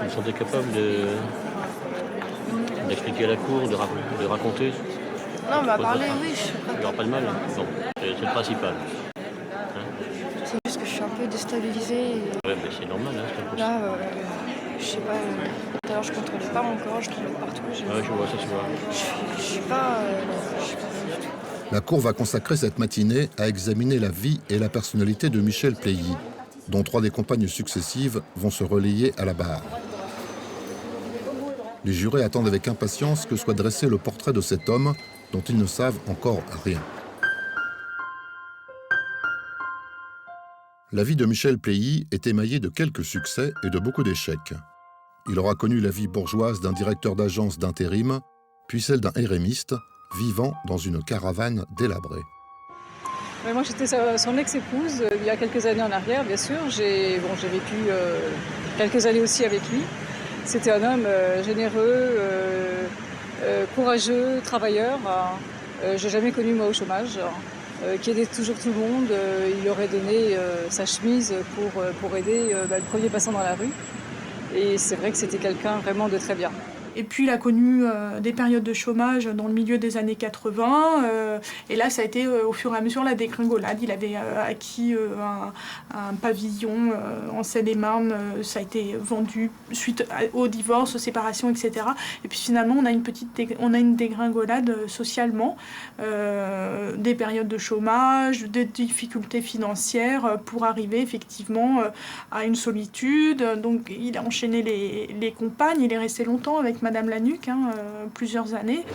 Vous vous sentez capable d'expliquer à la cour, de raconter? Non, bah Votre parler, part. oui, je suis Il n'y prête. aura pas de mal, hein? Bon, c'est le principal. Hein? C'est juste que je suis un peu déstabilisée. Et Ouais, mais c'est normal, hein, c'est impossible. là, je sais pas, tout à l'heure je contrôlais pas mon corps, je tremblais partout. Ouais, je vois, ça se voit. Je suis pas, je suis pas bien du tout. La Cour va consacrer cette matinée à examiner la vie et la personnalité de Michel Pléhy, dont 3 des compagnes successives vont se relayer à la barre. Les jurés attendent avec impatience que soit dressé le portrait de cet homme dont ils ne savent encore rien. La vie de Michel Pléhy est émaillée de quelques succès et de beaucoup d'échecs. Il aura connu la vie bourgeoise d'un directeur d'agence d'intérim, puis celle d'un érémiste vivant dans une caravane délabrée. Moi, j'étais son ex-épouse il y a quelques années en arrière, bien sûr. J'ai vécu quelques années aussi avec lui. C'était un homme généreux, courageux, travailleur. J'ai jamais connu moi au chômage. Qui aidait toujours tout le monde. Il aurait donné sa chemise pour aider le premier passant dans la rue. Et c'est vrai que c'était quelqu'un vraiment de très bien. Et puis il a connu des périodes de chômage dans le milieu des années 80. Et là, ça a été au fur et à mesure la dégringolade. Il avait acquis un pavillon en Seine-et-Marne. Ça a été vendu suite au divorce, aux séparations, etc. Et puis finalement, on a une dégringolade socialement. Des périodes de chômage, des difficultés financières pour arriver effectivement à une solitude. Donc il a enchaîné les compagnes. Il est resté longtemps avec Madame Lanuc, plusieurs années.